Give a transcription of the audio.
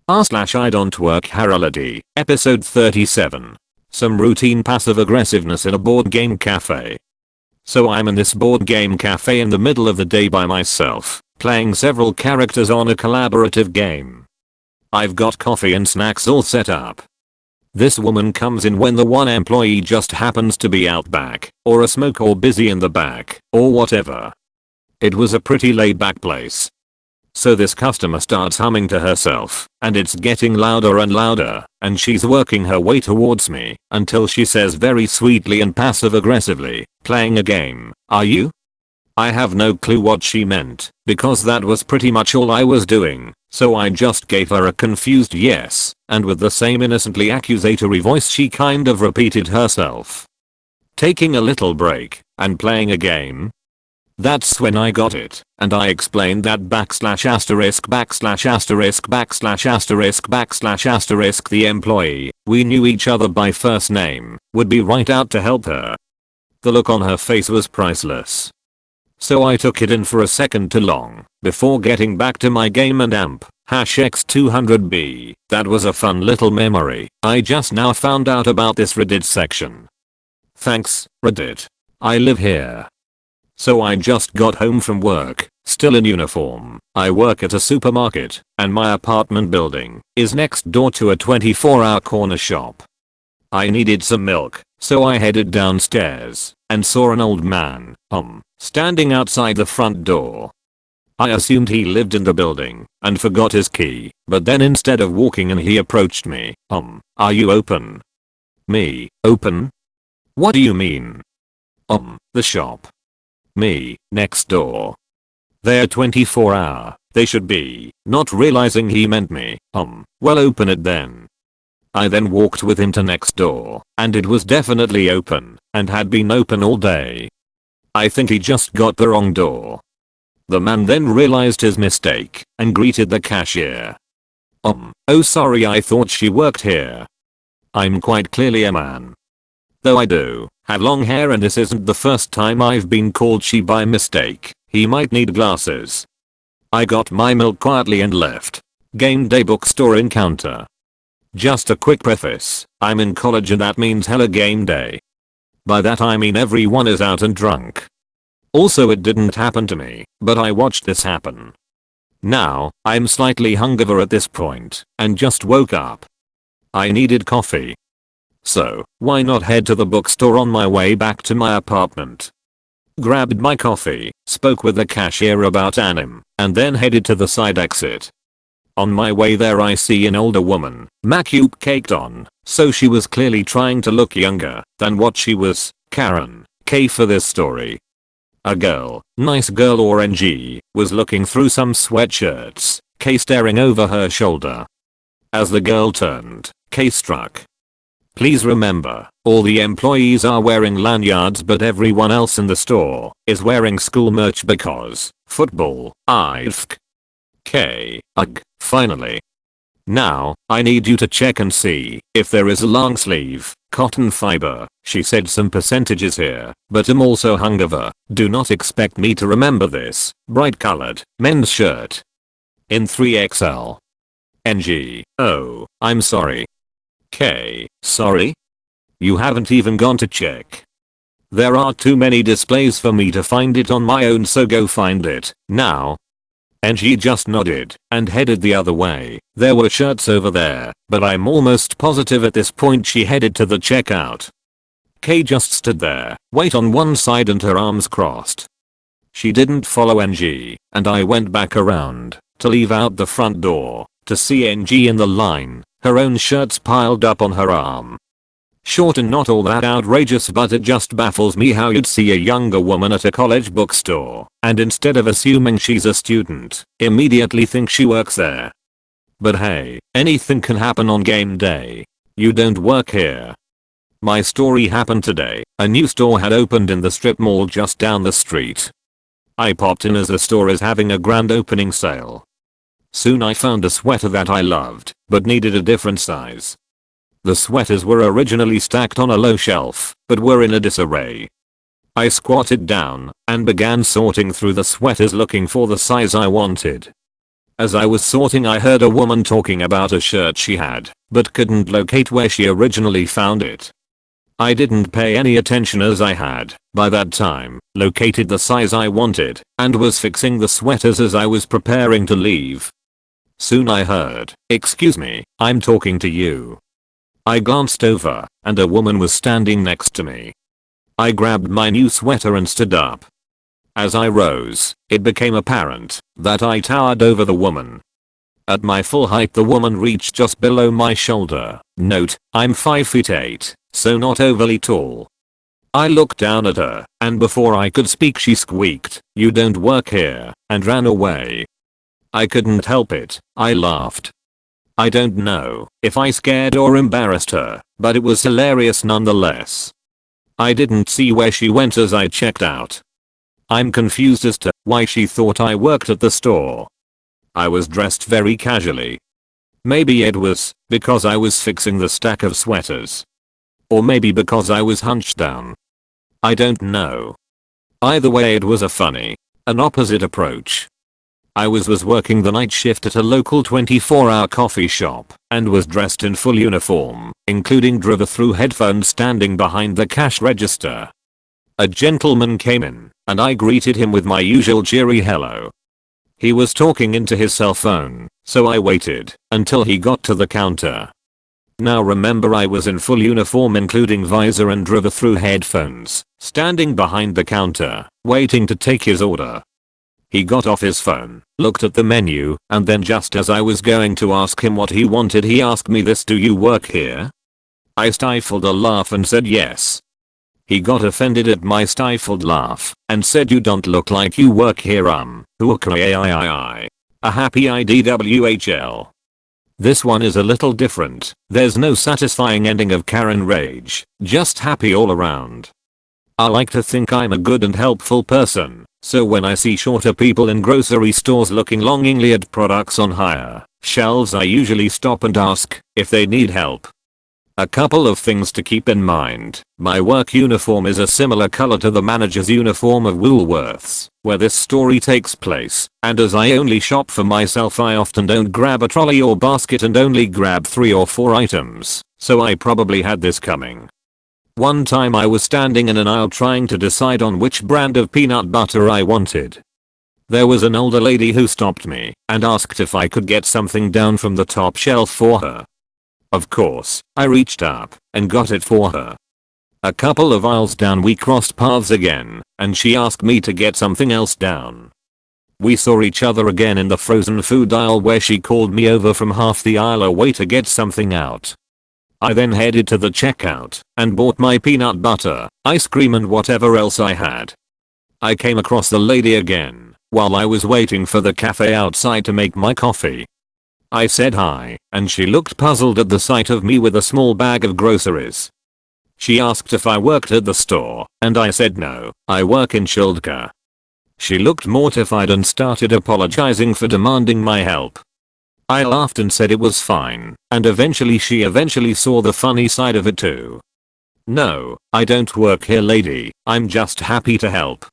r/IDontWorkHereLady, episode 37. Some routine passive aggressiveness in a board game cafe. So I'm in this board game cafe in the middle of the day by myself, playing several characters on a collaborative game. I've got coffee and snacks all set up. This woman comes in when the one employee just happens to be out back, or a smoke or busy in the back, or whatever. It was a pretty laid back place. So this customer starts humming to herself, and it's getting louder and louder, and she's working her way towards me, until she says very sweetly and passive aggressively, "Playing a game, are you?" I have no clue what she meant, because that was pretty much all I was doing, so I just gave her a confused yes, and with the same innocently accusatory voice she kind of repeated herself. "Taking a little break, and playing a game?" That's when I got it, and I explained that \*********** the employee, we knew each other by first name, would be right out to help her. The look on her face was priceless. So I took it in for a second too long, before getting back to my game and amp, #X200B, that was a fun little memory. I just now found out about this Reddit section. Thanks, Reddit. I live here. So I just got home from work, still in uniform. I work at a supermarket, and my apartment building is next door to a 24-hour corner shop. I needed some milk, so I headed downstairs, and saw an old man, standing outside the front door. I assumed he lived in the building, and forgot his key, but then instead of walking in he approached me. "Are you open?" Me, "Open? What do you mean?" "The shop." Me, "Next door." "They're 24-hour, they should be," not realizing he meant me. "Well, open it then." I then walked with him to next door, and it was definitely open, and had been open all day. I think he just got the wrong door. The man then realized his mistake, and greeted the cashier. "Oh, sorry, I thought she worked here." I'm quite clearly a man. Though I do have long hair, and this isn't the first time I've been called she by mistake. He might need glasses. I got my milk quietly and left. Game day bookstore encounter. Just a quick preface, I'm in college and that means hella game day. By that I mean everyone is out and drunk. Also, it didn't happen to me, but I watched this happen. Now, I'm slightly hungover at this point, and just woke up. I needed coffee. So, why not head to the bookstore on my way back to my apartment? Grabbed my coffee, spoke with the cashier about anime, and then headed to the side exit. On my way there I see an older woman, makeup caked on, so she was clearly trying to look younger than what she was. Karen, K for this story. A girl, nice girl or NG, was looking through some sweatshirts, K staring over her shoulder. As the girl turned, K struck. Please remember, all the employees are wearing lanyards, but everyone else in the store is wearing school merch because football. IFK. K. Ugh, finally. Now, I need you to check and see if there is a long sleeve, cotton fiber. She said some percentages here, but I'm also hungover. Do not expect me to remember this. Bright colored, men's shirt. In 3XL. NG. Oh, I'm sorry. K. Sorry? You haven't even gone to check. There are too many displays for me to find it on my own, so go find it now. NG just nodded and headed the other way. There were shirts over there, but I'm almost positive at this point she headed to the checkout. K just stood there, weight on one side and her arms crossed. She didn't follow NG, and I went back around to leave out the front door to see NG in the line, her own shirts piled up on her arm. Short and not all that outrageous, but it just baffles me how you'd see a younger woman at a college bookstore, and instead of assuming she's a student, immediately think she works there. But hey, anything can happen on game day. You don't work here. My story happened today. A new store had opened in the strip mall just down the street. I popped in as the store is having a grand opening sale. Soon I found a sweater that I loved, but needed a different size. The sweaters were originally stacked on a low shelf, but were in a disarray. I squatted down and began sorting through the sweaters looking for the size I wanted. As I was sorting, I heard a woman talking about a shirt she had, but couldn't locate where she originally found it. I didn't pay any attention as I had, by that time, located the size I wanted, and was fixing the sweaters as I was preparing to leave. Soon I heard, "Excuse me, I'm talking to you." I glanced over, and a woman was standing next to me. I grabbed my new sweater and stood up. As I rose, it became apparent that I towered over the woman. At my full height, the woman reached just below my shoulder. Note, I'm 5'8", so not overly tall. I looked down at her, and before I could speak she squeaked, "You don't work here," and ran away. I couldn't help it, I laughed. I don't know if I scared or embarrassed her, but it was hilarious nonetheless. I didn't see where she went as I checked out. I'm confused as to why she thought I worked at the store. I was dressed very casually. Maybe it was because I was fixing the stack of sweaters. Or maybe because I was hunched down. I don't know. Either way, it was a funny, an opposite approach. I was working the night shift at a local 24-hour coffee shop and was dressed in full uniform, including drive-through headphones, standing behind the cash register. A gentleman came in, and I greeted him with my usual cheery hello. He was talking into his cell phone, so I waited until he got to the counter. Now remember, I was in full uniform including visor and drive-through headphones, standing behind the counter, waiting to take his order. He got off his phone, looked at the menu, and then just as I was going to ask him what he wanted, he asked me this: "Do you work here?" I stifled a laugh and said yes. He got offended at my stifled laugh and said, "You don't look like you work here, a happy IDWHL. This one is a little different. There's no satisfying ending of Karen rage, just happy all around." I like to think I'm a good and helpful person, so when I see shorter people in grocery stores looking longingly at products on higher shelves, I usually stop and ask if they need help. A couple of things to keep in mind: my work uniform is a similar color to the manager's uniform of Woolworths, where this story takes place, and as I only shop for myself, I often don't grab a trolley or basket and only grab 3 or 4 items, so I probably had this coming. One time I was standing in an aisle trying to decide on which brand of peanut butter I wanted. There was an older lady who stopped me and asked if I could get something down from the top shelf for her. Of course, I reached up and got it for her. A couple of aisles down we crossed paths again, and she asked me to get something else down. We saw each other again in the frozen food aisle, where she called me over from half the aisle away to get something out. I then headed to the checkout and bought my peanut butter, ice cream and whatever else I had. I came across the lady again while I was waiting for the cafe outside to make my coffee. I said hi, and she looked puzzled at the sight of me with a small bag of groceries. She asked if I worked at the store, and I said no, I work in childcare. She looked mortified and started apologizing for demanding my help. I laughed and said it was fine, and eventually she saw the funny side of it too. "No, I don't work here, lady. I'm just happy to help."